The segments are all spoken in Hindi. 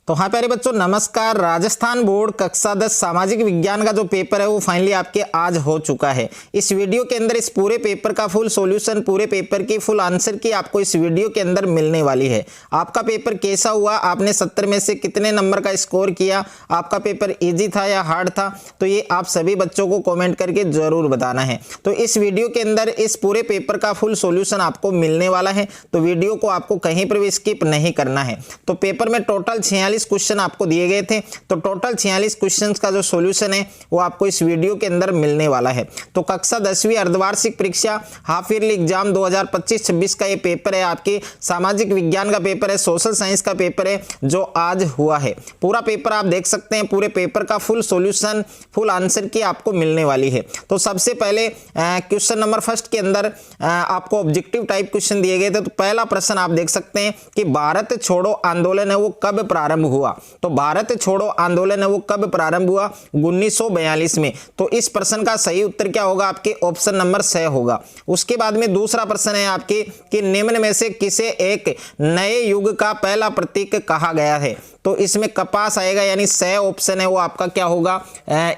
तो हाँ प्यारे बच्चों नमस्कार। राजस्थान बोर्ड कक्षा 10 सामाजिक विज्ञान का जो पेपर है वो फाइनली आपके आज हो चुका है। इस वीडियो के अंदर इस पूरे पेपर का फुल सॉल्यूशन, पूरे पेपर की फुल आंसर की आपको इस वीडियो के अंदर मिलने वाली है। आपका पेपर कैसा हुआ, आपने 70 में से कितने नंबर का स्कोर किया, आपका पेपर ईजी था या हार्ड था, तो ये आप सभी बच्चों को कॉमेंट करके जरूर बताना है। तो इस वीडियो के अंदर इस पूरे पेपर का फुल सॉल्यूशन आपको मिलने वाला है, तो वीडियो को आपको कहीं पर भी स्किप नहीं करना है। तो पेपर में टोटल 46 क्वेश्चन आपको दिए गए थे, तो टोटल 46 क्वेश्चंस का जो सॉल्यूशन है वो आपको इस वीडियो के अंदर मिलने वाला है। तो कक्षा 10वीं अर्धवार्षिक परीक्षा हाफ ईयरली एग्जाम 2025-26 का ये पेपर है, आपके सामाजिक विज्ञान का पेपर है, सोशल साइंस का पेपर है जो आज हुआ है। पूरा पेपर आप देख सकते हैं, पूरे पेपर का फुल सॉल्यूशन, फुल आंसर की आपको मिलने वाली है। तो सबसे पहले क्वेश्चन नंबर फर्स्ट के अंदर आपको ऑब्जेक्टिव टाइप क्वेश्चन दिए गए थे। तो पहला प्रश्न आप देख सकते हैं कि भारत छोड़ो आंदोलन है वो कब प्रारंभ हुआ। तो भारत छोड़ो आंदोलन है वो कब प्रारंभ हुआ, 1942 में। तो इस प्रश्न का सही उत्तर क्या होगा, आपके ऑप्शन नंबर 6 होगा। उसके बाद में दूसरा प्रश्न है आपके कि निम्न में से किसे एक नए युग का पहला प्रतीक कहा गया है। तो इसमें कपास आएगा, यानी 6 ऑप्शन है वो आपका क्या होगा,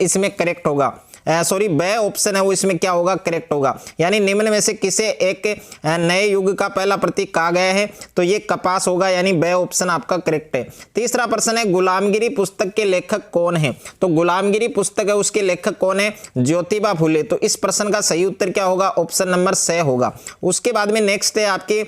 इसमें करेक्ट होगा। सॉरी, ब ऑप्शन है वो इसमें क्या होगा, करेक्ट होगा। यानी निम्न में से किसे एक नए युग का पहला प्रतीक कहा गया है, तो ये कपास होगा, यानी ब ऑप्शन आपका करेक्ट है। तीसरा प्रश्न है गुलामगिरी पुस्तक के लेखक कौन है। तो गुलामगिरी पुस्तक है उसके लेखक कौन है, ज्योतिबा फुले। तो इस प्रश्न का सही उत्तर क्या होगा, ऑप्शन नंबर 6 होगा। उसके बाद में नेक्स्ट है आपके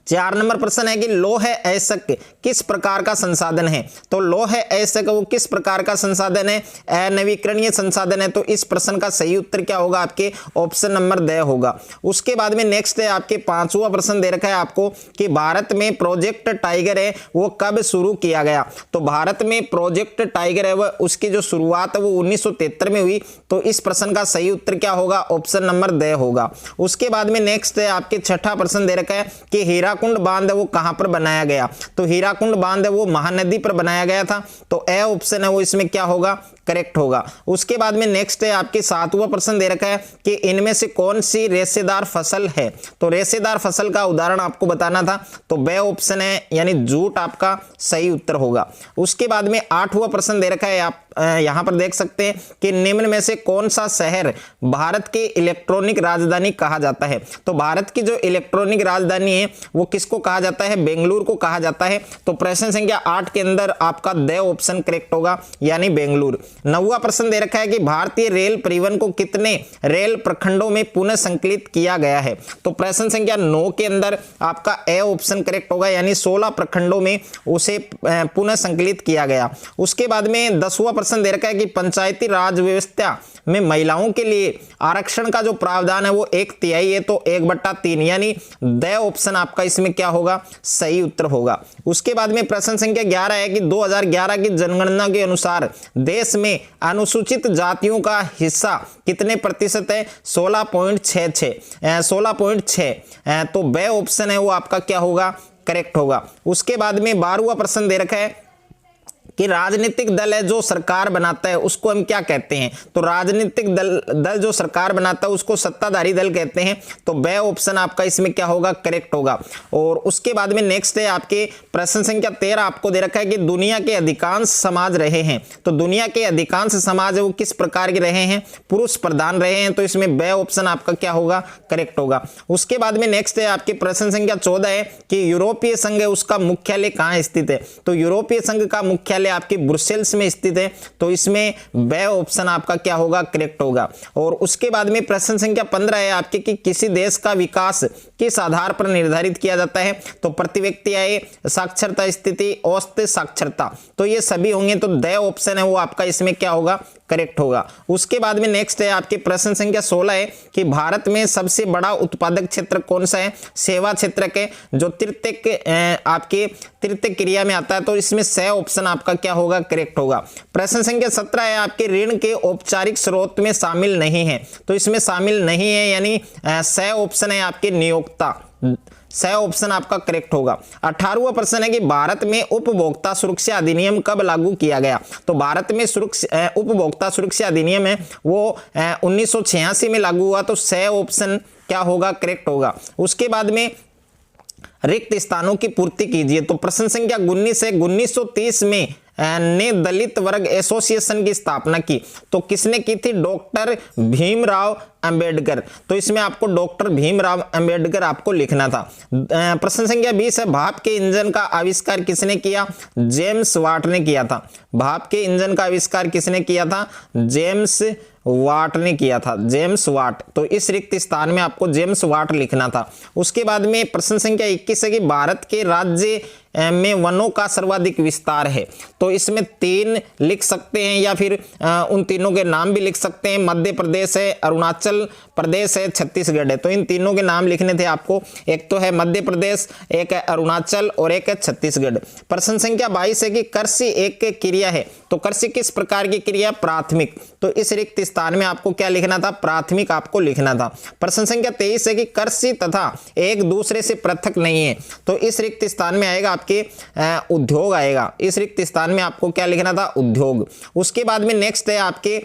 4 नंबर प्रश्न है कि लौह अयस्क किस प्रकार का संसाधन है। तो लौह अयस्क वो किस प्रकार का संसाधन है, अनवीकरणीय संसाधन है। तो इस प्रश्न का सही उत्तर क्या होगा, आपके ऑप्शन नंबर द होगा। उसके बाद में नेक्स्ट है आपके 5वां प्रश्न दे रखा है आपको कि भारत में प्रोजेक्ट टाइगर है वो कब शुरू किया गया। तो भारत में प्रोजेक्ट टाइगर है वह उसकी जो शुरुआत है वो 1973 में हुई। तो इस प्रश्न का सही उत्तर क्या होगा, ऑप्शन नंबर द होगा। उसके बाद में नेक्स्ट है आपके 6ठा प्रश्न दे रखा है कि हीराकुंड बांध है वो कहां पर बनाया गया। तो हीराकुंड बांध है वो महानदी पर बनाया गया था। तो ए ऑप्शन है वो इसमें क्या होगा, करेक्ट होगा। उसके बाद में नेक्स्ट है आपके 7वां प्रश्न दे रखा है कि इनमें से कौन सी रेशेदार फसल है। तो रेशेदार फसल का उदाहरण आपको बताना था, तो बे ऑप्शन है, यानी जूट आपका सही उत्तर होगा। उसके बाद में 8वां प्रश्न दे रखा है, आप यहां पर देख सकते हैं कि निम्न में से कौन सा शहर भारत की इलेक्ट्रॉनिक राजधानी कहा जाता है। तो भारत की जो इलेक्ट्रॉनिक राजधानी है वो किसको कहा जाता है, बेंगलुरु को कहा जाता है। तो प्रश्न संख्या 8 के अंदर आपका द ऑप्शन करेक्ट होगा, यानी बेंगलुरु। 9वां प्रश्न दे रखा है कि भारतीय रेल परिवहन को कितने रेल प्रखंडों में पुनः संकलित किया गया है। तो प्रश्न संख्या 9 के अंदर आपका ए ऑप्शन करेक्ट होगा, यानी 16 प्रखंडों में उसे पुनः संकलित किया गया। उसके बाद में 10वां प्रश्न दे रखा है कि पंचायती राज व्यवस्था में महिलाओं के लिए आरक्षण का जो प्रावधान है वो 1/3 है। तो 1/3, यानी द ऑप्शन आपका इसमें क्या होगा, सही उत्तर होगा। उसके बाद में प्रश्न संख्या 11 है कि 2011 की जनगणना के अनुसार देश में अनुसूचित जातियों का हिस्सा कितने प्रतिशत है, 16.6। तो ब ऑप्शन है वो आपका क्या होगा, करेक्ट होगा। उसके बाद में 12वां प्रश्न दे रखा है कि राजनीतिक दल है जो सरकार बनाता है उसको हम क्या कहते हैं। तो राजनीतिक दल जो सरकार बनाता है उसको सत्ताधारी दल कहते हैं। तो बे ऑप्शन आपका इसमें क्या होगा, करेक्ट होगा। और उसके बाद में नेक्स्ट है आपके प्रश्न संख्या 13 आपको दे रखा है कि दुनिया के अधिकांश समाज रहे हैं। तो दुनिया के अधिकांश समाज है वो किस प्रकार के रहे हैं, पुरुष प्रधान रहे हैं। तो इसमें बे ऑप्शन आपका क्या होगा, करेक्ट होगा। उसके बाद में नेक्स्ट है आपके प्रश्न संख्या 14 है कि यूरोपीय संघ है उसका मुख्यालय कहां स्थित है। तो यूरोपीय संघ का मुख्यालय आपके ब्रुसेल्स में स्थित है। तो इसमें बे ऑप्शन आपका क्या होगा, करेक्ट होगा। और उसके बाद में प्रश्न संख्या 15 है आपके कि किसी देश का विकास किस आधार पर निर्धारित किया जाता है। तो प्रति व्यक्ति आय, साक्षरता स्थिति, औसत साक्षरता। तो ये सभी होंगे, तो द ऑप्शन है वो आपका इसमें क्या होगा, करेक्ट होगा। उसके बाद में नेक्स्ट है आपके प्रश्न संख्या 16 है कि भारत में सबसे बड़ा उत्पादक क्षेत्र कौन सा है, सेवा क्षेत्र के जो आपके तृतीय क्रिया में आता है। तो इसमें 6 ऑप्शन आपका क्या होगा, करेक्ट होगा। प्रश्न संख्या 17 है आपके ऋण के औपचारिक स्रोत में शामिल नहीं है। तो इसमें शामिल नहीं है, यानी 6 ऑप्शन है आपके नियोक्ता, 6 ऑप्शन आपका करेक्ट होगा। 18वां प्रश्न है कि भारत में उपभोक्ता सुरक्षा अधिनियम कब लागू किया गया। तो भारत में उपभोक्ता सुरक्षा अधिनियम है वो 1986 में लागू हुआ। तो 6 ऑप्शन क्या होगा, करेक्ट होगा। उसके बाद में रिक्त स्थानों की पूर्ति कीजिए। तो प्रश्न संख्या 19 है, 1930 में ने दलित वर्ग एसोसिएशन की स्थापना की। तो किसने की थी? डॉक्टर भीमराव अंबेडकर। तो इसमें आपको डॉक्टर भीमराव अंबेडकर आपको लिखना था। प्रश्न संख्या 20 है, भाप के इंजन का आविष्कार किसने किया? जेम्स वाट ने किया था। भाप के इंजन का आविष्कार किसने किया था? जेम्स वाट ने किया था, जेम्स वाट। तो इस रिक्त स्थान में आपको जेम्स वाट लिखना था। उसके बाद में प्रश्न संख्या 21 है कि भारत के राज्य में वनों का सर्वाधिक विस्तार है। तो इसमें 3 लिख सकते हैं या फिर उन तीनों के नाम भी लिख सकते हैं। मध्य प्रदेश है, अरुणाचल प्रदेश है, छत्तीसगढ़ है। तो इन तीनों के नाम लिखने थे आपको। एक तो है मध्य प्रदेश, एक है अरुणाचल और एक है छत्तीसगढ़। प्रश्न संख्या 22 है कि कृषि एक क्रिया है। तो कृषि किस प्रकार की क्रिया? प्राथमिक। तो इस रिक्त स्थान में आपको क्या लिखना था? प्राथमिक आपको लिखना था। प्रश्न संख्या 23 है कि कृषि तथा एक दूसरे से पृथक नहीं है। तो इस रिक्त स्थान में आएगा आपके उद्योग आएगा। इस रिक्त स्थान में आपको क्या लिखना था? उद्योग। उसके बाद में नेक्स्ट है आपके,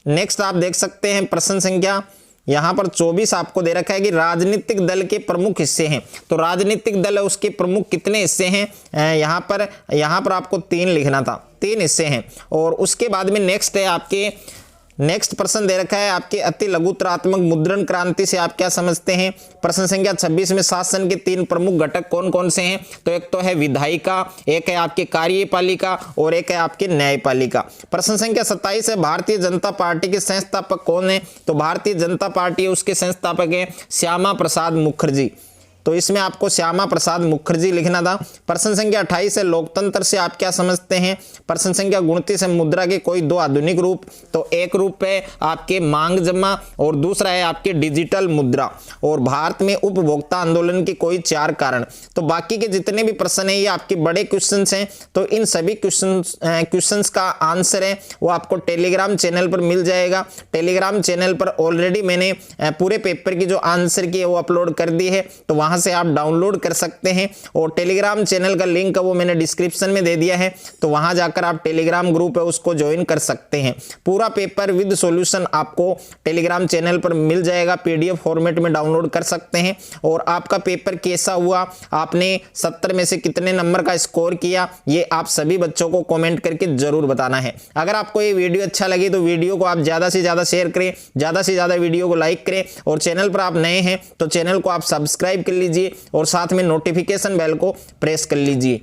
नेक्स्ट आप देख सकते हैं प्रश्न संख्या यहां पर 24 आपको दे रखा है कि राजनीतिक दल के प्रमुख हिस्से हैं। तो राजनीतिक दल है उसके प्रमुख कितने हिस्से हैं? यहां पर आपको 3 लिखना था, 3 हिस्से हैं। और उसके बाद में नेक्स्ट है आपके, नेक्स्ट प्रश्न दे रखा है आपके अति लघुत्रात्मक मुद्रण क्रांति से आप क्या समझते हैं? प्रश्न संख्या 26 में शासन के 3 प्रमुख घटक कौन कौन से हैं? तो एक तो है विधायिका, एक है आपके कार्यपालिका और एक है आपके न्यायपालिका। प्रश्न संख्या 27 है भारतीय जनता पार्टी के संस्थापक कौन है? तो भारतीय जनता पार्टी उसके संस्थापक है श्यामा प्रसाद मुखर्जी। तो इसमें आपको श्यामा प्रसाद मुखर्जी लिखना था। प्रश्न संख्या 28 है लोकतंत्र से आप क्या समझते हैं? प्रश्न संख्या 29 है मुद्रा के कोई 2 आधुनिक रूप। तो एक रूप है आपके मांग जमा और दूसरा है आपके डिजिटल मुद्रा। और भारत में उपभोक्ता आंदोलन के कोई 4 कारण। तो बाकी के जितने भी प्रश्न है ये आपके बड़े क्वेश्चंस हैं। तो इन सभी क्वेश्चंस का आंसर है वो आपको टेलीग्राम चैनल पर मिल जाएगा। टेलीग्राम चैनल पर ऑलरेडी मैंने पूरे पेपर की जो आंसर की है वो अपलोड कर दी है। तो वहां से आप डाउनलोड कर सकते हैं। और टेलीग्राम चैनल का लिंक वो मैंने डिस्क्रिप्शन में दे दिया है। तो वहां जाकर आप टेलीग्राम ग्रुप है उसको ज्वाइन कर सकते हैं। पूरा पेपर विद सॉल्यूशन आपको टेलीग्राम चैनल पर मिल जाएगा, पीडीएफ फॉर्मेट में डाउनलोड कर सकते हैं। और आपका पेपर कैसा हुआ, आपने 70 में से कितने नंबर का स्कोर किया, ये आप सभी बच्चों को कमेंट करके जरूर बताना है। अगर आपको ये वीडियो अच्छा लगे तो वीडियो को आप ज्यादा से ज्यादा शेयर करें, ज्यादा से ज्यादा वीडियो को लाइक करें। और चैनल पर आप नए हैं तो चैनल को आप सब्सक्राइब कर लीजिए और साथ में नोटिफिकेशन बेल को प्रेस कर लीजिए।